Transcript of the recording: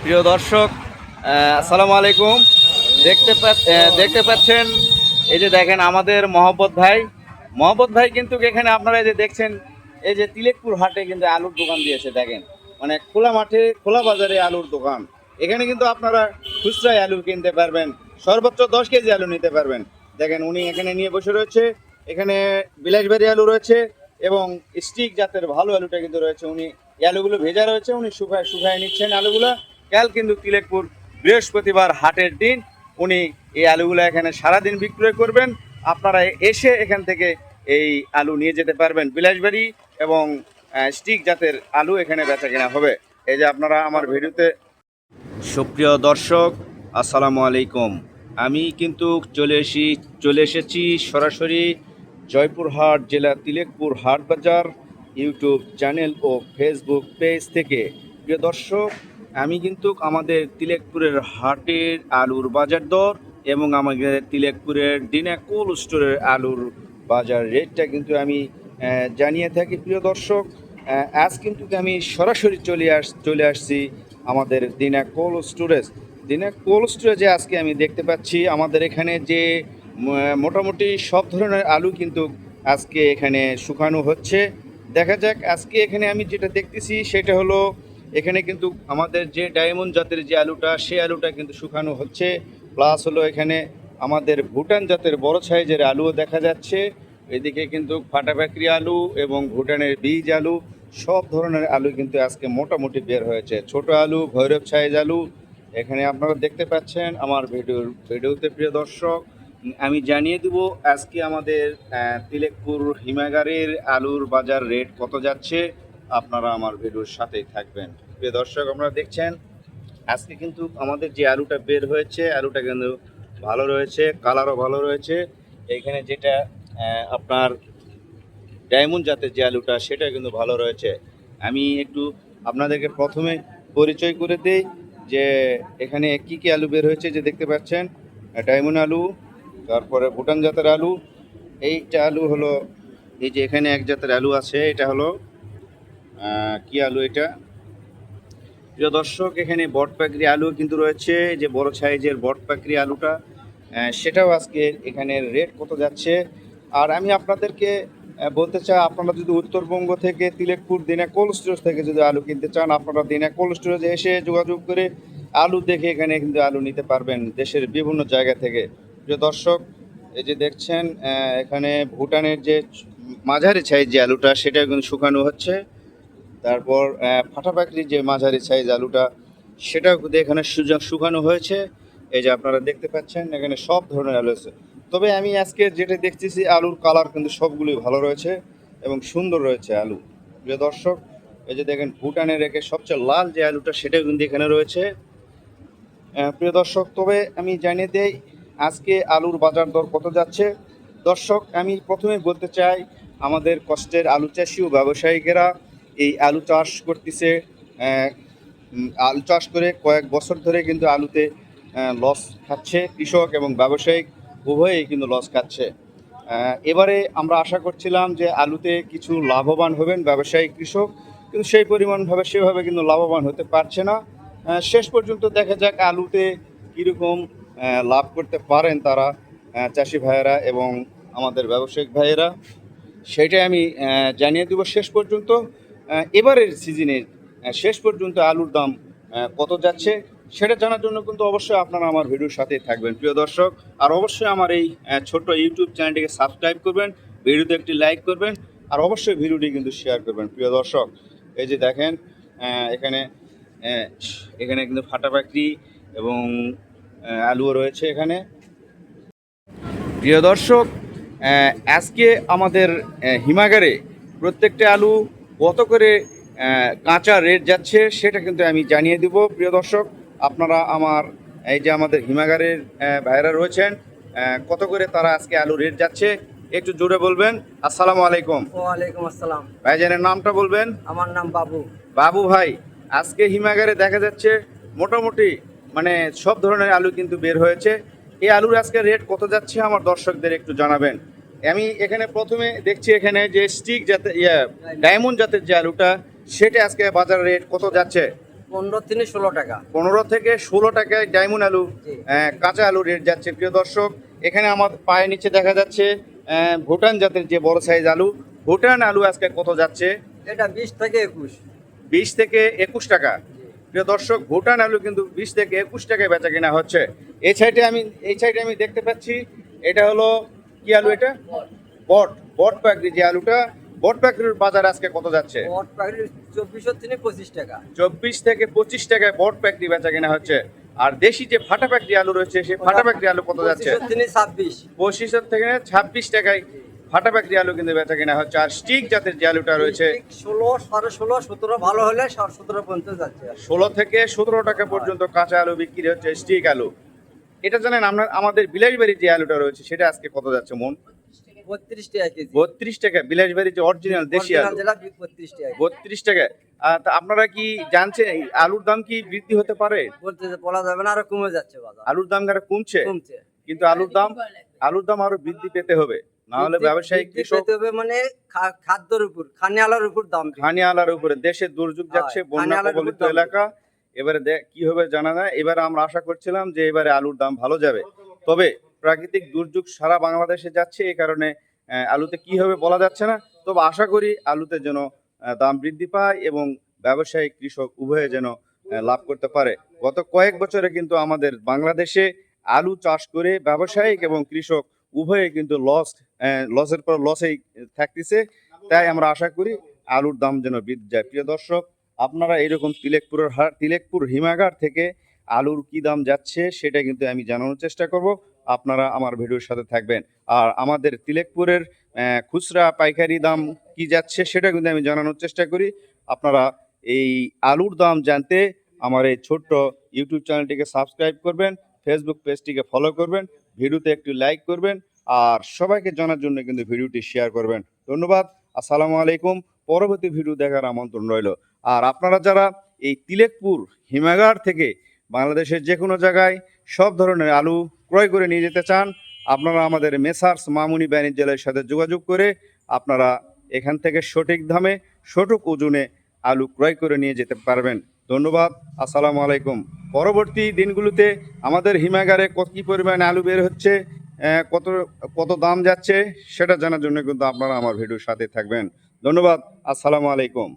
প্রিয় দর্শক, আসসালামু আলাইকুম। দেখতে পাচ্ছেন, এই যে দেখেন আমাদের মহব্বত ভাই কিন্তু এখানে আপনারা এই যে দেখছেন, এই যে তিলেকপুর হাটে কিন্তু আলুর দোকান দিয়েছে। দেখেন, মানে খোলা মাঠে খোলা বাজারে আলুর দোকান। এখানে কিন্তু আপনারা খুচরায় আলু কিনতে পারবেন, সর্বোচ্চ 10 কেজি আলু নিতে পারবেন। দেখেন উনি এখানে নিয়ে বসে রয়েছে। এখানে বিলাসবাড়ি আলু রয়েছে এবং স্টিক জাতের ভালো আলুটা কিন্তু রয়েছে। উনি এই আলুগুলো ভেজা রয়েছে, উনি শুকায় নিচ্ছেন আলুগুলো। কাল কিন্তু তিলেকপুর বৃহস্পতিবার হাটের দিন, উনি এই আলুগুলো এখানে সারাদিন বিক্রয় করবেন। আপনারা এসে এখান থেকে এই আলু নিয়ে যেতে পারবেন। বিলাসবাড়ি এবং স্টিক জাতের আলু এখানে বেচা কেনা হবে। এই যে আপনারা আমার ভিডিওতে, সুপ্রিয় দর্শক, আসসালামু আলাইকুম। আমি কিন্তু চলে এসেছি সরাসরি জয়পুরহাট জেলা তিলেকপুর হাট বাজার ইউটিউব চ্যানেল ও ফেসবুক পেজ থেকে। প্রিয় দর্শক, আমি কিন্তু আমাদের তিলেকপুরের হাটের আলুর বাজার দর এবং আমাদের তিলেকপুরের দিনা কোল্ড স্টোরের আলুর বাজার রেটটা কিন্তু আমি জানিয়ে থাকি। প্রিয় দর্শক, আজ কিন্তু আমি সরাসরি চলে আসছি আমাদের দিনা কোল্ড স্টোরেজে। আজকে আমি দেখতে পাচ্ছি আমাদের এখানে যে মোটামুটি সব ধরনের আলু কিন্তু আজকে এখানে শুকানো হচ্ছে। দেখা যাক আজকে এখানে আমি যেটা দেখতেছি সেটা হলো, এখানে কিন্তু আমাদের যে ডায়মন্ড জাতের যে আলুটা, সেই আলুটা কিন্তু শুকানো হচ্ছে। প্লাস হলো এখানে আমাদের ভুটান জাতের বড় সাইজের আলুও দেখা যাচ্ছে। এদিকে কিন্তু ফাটাফাকরি আলু এবং ভুটানের বীজ আলু, সব ধরনের আলু কিন্তু আজকে মোটামুটি বের হয়েছে। ছোট আলু, ভৈরব সাইজ আলু এখানে আপনারা দেখতে পাচ্ছেন আমার ভিডিওতে। প্রিয় দর্শক, আমি জানিয়ে দেব আজকে আমাদের তিলেকপুর হিমাগারের আলুর বাজার রেট কত যাচ্ছে। আপনারা আমার ভিডিওর সাথেই থাকবেন। প্রিয় দর্শক, আপনারা দেখছেন আজকে কিন্তু আমাদের যে আলুটা বের হয়েছে, আলুটা কিন্তু ভালো রয়েছে, কালারও ভালো রয়েছে। এইখানে যেটা আপনার ডায়মন্ড জাতের যে আলুটা, সেটা কিন্তু ভালো রয়েছে। আমি একটু আপনাদেরকে প্রথমে পরিচয় করে দিই যে এখানে কি কি আলু বের হয়েছে। যে দেখতে পাচ্ছেন ডায়মন্ড আলু, তারপরে ভুটান জাতের আলু। এইটা আলু হলো, এই যে এখানে এক জাতের আলু আছে, এটা হলো কি আলু এটা। প্রিয় দর্শক, এখানে বটপাকড়ি আলু কিন্তু রয়েছে, যে বড় সাইজের বটপাকড়ি আলুটা, সেটাও আজকে এখানে রেট কত যাচ্ছে। আর আমি আপনাদেরকে বলতে চাই, আপনারা যদি উত্তরবঙ্গ থেকে তিলেকপুর দিনা কোল্ড স্টোরেজ থেকে যদি আলু কিনতে চান, আপনারা দিনা কোল্ড স্টোরেজে এসে যোগাযোগ করে আলু দেখে এখানে কিন্তু আলু নিতে পারবেন দেশের বিভিন্ন জায়গা থেকে। প্রিয় দর্শক, এই যে দেখছেন এখানে ভুটানের যে মাঝারি সাইজ যে আলুটা, সেটা কিন্তু শুকানো হচ্ছে। তারপর ফাটাফাকরি যে মাঝারি সাইজ আলুটা, সেটাও কিন্তু এখানে শুকানো হয়েছে। এই যে আপনারা দেখতে পাচ্ছেন এখানে সব ধরনের আলু আছে। তবে আমি আজকে যেটা দেখতেছি, আলুর কালার কিন্তু সবগুলোই ভালো রয়েছে এবং সুন্দর রয়েছে আলু। প্রিয় দর্শক, এই যে দেখেন ভুটানের একে সবচেয়ে লাল যে আলুটা, সেটাও কিন্তু এখানে রয়েছে। প্রিয় দর্শক, তবে আমি জানিয়ে দেই আজকে আলুর বাজার দর কত যাচ্ছে। দর্শক, আমি প্রথমে বলতে চাই, আমাদের কষ্টের আলু চাষি ও ব্যবসায়িকেরা এই আলু চাষ করতেছে। আলু চাষ করে কয়েক বছর ধরে কিন্তু আলুতে লস খাচ্ছে কৃষক এবং ব্যবসায়িক, উভয়েই কিন্তু লস খাচ্ছে। এবারে আমরা আশা করছিলাম যে আলুতে কিছু লাভবান হবেন ব্যবসায়িক কৃষক, কিন্তু সেই পরিমাণভাবে সেভাবে কিন্তু লাভবান হতে পারছে না। শেষ পর্যন্ত দেখা যাক আলুতে কীরকম লাভ করতে পারেন তারা, চাষি ভাইয়েরা এবং আমাদের ব্যবসায়িক ভাইয়েরা, সেটাই আমি জানিয়ে দেব শেষ পর্যন্ত। এবারের সিজনের শেষ পর্যন্ত আলুর দাম কত যাচ্ছে সেটা জানার জন্য কিন্তু অবশ্যই আপনারা আমার ভিডিওর সাথেই থাকবেন। প্রিয় দর্শক, আর অবশ্যই আমার এই ছোট্ট ইউটিউব চ্যানেলটিকে সাবস্ক্রাইব করবেন, ভিডিওতে একটি লাইক করবেন, আর অবশ্যই ভিডিওটি কিন্তু শেয়ার করবেন। প্রিয় দর্শক, এই যে দেখেন এখানে এখানে কিন্তু ফাটাফাকরি এবং আলুও রয়েছে এখানে। প্রিয় দর্শক, আজকে আমাদের হিমাগারে প্রত্যেকটা আলু কত করে কাঁচা রেট যাচ্ছে সেটা কিন্তু আমি জানিয়ে দিব। প্রিয় দর্শক, আপনারা আমার এই যে আমাদের হিমাগারের ভাইরা রয়েছেন, কত করে তারা আজকে আলু রেট যাচ্ছে একটু জোরে বলবেন। আসসালামু আলাইকুম। ওয়ালাইকুম আসসালাম। ভাইজানের নামটা বলবেন। আমার নাম বাবু। বাবু ভাই, আজকে হিমাগারে দেখা যাচ্ছে মোটামুটি মানে সব ধরনের আলু কিন্তু বের হয়েছে। এই আলুর আজকে রেট কত যাচ্ছে আমার দর্শকদের একটু জানাবেন। আমি এখানে প্রথমে দেখছি এখানে যে স্টিক জাতের ডায়মন্ড জাতের যে আলুটা, সেটা আজকে বাজার রেট কত যাচ্ছে। 15 থেকে 16 টাকা। 15 থেকে 16 টাকায় ডায়মন্ড আলু, জি। কাঁচা আলু রেট যাচ্ছে। প্রিয় দর্শক, এখানে আমার পায়ের নিচে দেখা যাচ্ছে ভুটান জাতের যে বড় সাইজ আলু। ভুটান আলু আজকে কত যাচ্ছে? এটা 20 থেকে 21। 20 থেকে 21 টাকা। জি। প্রিয় দর্শক, ভুটান আলু কিন্তু 20 থেকে 21 টাকায় বেচা কিনা হচ্ছে। এই সাইডে আমি দেখতে পাচ্ছি, এটা হলো কি আলু? এটা বট পাকড়ি যে আলুটা, বট পাকড়ির বাজার আজকে কত যাচ্ছে? বট পাখির 24 থেকে 25 টাকা। 24 থেকে 25 টাকায় বট পাকড়ি বেচা কিনা হচ্ছে। আর দেশি যে ফাটা পাকড়ি আলু রয়েছে, সেই ফাটা পাকড়ি আলু কত যাচ্ছে? 25 থেকে 26। 25 থেকে 26 টাকায় ফাটা পাকড়ি আলু কিন্তু বেচা কিনা হচ্ছে। আর স্টিক জাতের যে আলুটা রয়েছে, 16, 16.5, 17 ভালো হলে 17 পর্যন্ত যাচ্ছে। 16 থেকে 17 টাকা পর্যন্ত কাঁচা আলু বিক্রি হচ্ছে, স্টিক আলু। এটা জানেন আমাদের বিলাসবাড়ির যে আলুটা রয়েছে, সেটা আজকে কত যাচ্ছে মন? 32 টাকা কেজি। 32 টাকা। বিলাসবাড়ির যে অরিজিনাল দেশি Original আলু, যেটা 32 টাকা। 32 টাকা। তা আপনারা কি জানছেন এই আলুর দাম কি বৃদ্ধি হতে পারে? বলতে যে বলা যাবে না, আরো কমে যাচ্ছে বাজার। আলুর দাম আরো কমছে, কমছে। কিন্তু আলুর দাম আরো বৃদ্ধি পেতে হবে, না হলে ব্যবসায়িক বৃদ্ধি কৃষক পেতে হবে মানে খাদ্যের উপর, খানিয়ালার উপর দাম বৃদ্ধি। খানি আলার উপরে। দেশের দুর্যোগ যাচ্ছে, হয়, বন্যা খানিয়ালার উপর কবলিত দাম এলাকা। এবারে কি হবে জানা যায়। এবারে আমরা আশা করছিলাম যে এবারে আলুর দাম ভালো যাবে, তবে প্রাকৃতিক দুর্যোগ সারা বাংলাদেশে যাচ্ছে, এই কারণে আলুতে কি হবে বলা যাচ্ছে না। তবে আশা করি আলুতে যেন দাম বৃদ্ধি পায় এবং ব্যবসায়িক কৃষক উভয়ে যেন লাভ করতে পারে। গত কয়েক বছরে কিন্তু আমাদের বাংলাদেশে আলু চাষ করে ব্যবসায়িক এবং কৃষক উভয়ে কিন্তু লসের পর লসেই থাকতেছে। তাই আমরা আশা করি আলুর দাম যেন বৃদ্ধি যায়। প্রিয় দর্শক, আপনারা এরকম তিলেকপুর হিমাগার থেকে আলুর কি দাম যাচ্ছে সেটা কিন্তু আমি জানানোর চেষ্টা করব। আপনারা আমার ভিডিওর সাথে থাকবেন। আর আমাদের তিলেকপুরের খুচরা পাইকারি দাম কি যাচ্ছে সেটা কিন্তু আমি জানানোর চেষ্টা করি। আপনারা এই আলুর দাম জানতে আমার এই ছোট্ট ইউটিউব চ্যানেলটিকে সাবস্ক্রাইব করবেন, ফেসবুক পেজটিকে ফলো করবেন, ভিডিওতে একটু লাইক করবেন, আর সবাইকে জানার জন্য কিন্তু ভিডিওটি শেয়ার করবেন। ধন্যবাদ। আসসালামু আলাইকুম। পরবর্তী ভিডিও দেখার আমন্ত্রণ রইল। আর আপনারা যারা এই তিলেকপুর হিমাগার থেকে বাংলাদেশের যে কোনো জায়গায় সব ধরনের আলু ক্রয় করে নিয়ে যেতে চান, আপনারা আমাদের মেসার্স মামুনি বাণিজ্যালয়ের সাথে যোগাযোগ করে আপনারা এখান থেকে সঠিক দামে সঠিক ওজনে আলু ক্রয় করে নিয়ে যেতে পারবেন। ধন্যবাদ। আসসালামু আলাইকুম। পরবর্তী দিনগুলোতে আমাদের হিমাগারে কী পরিমাণে আলু বের হচ্ছে, কত কত দাম যাচ্ছে সেটা জানার জন্য কিন্তু আপনারা আমার ভিডিওর সাথে থাকবেন। ধন্যবাদ। আসসালামু আলাইকুম।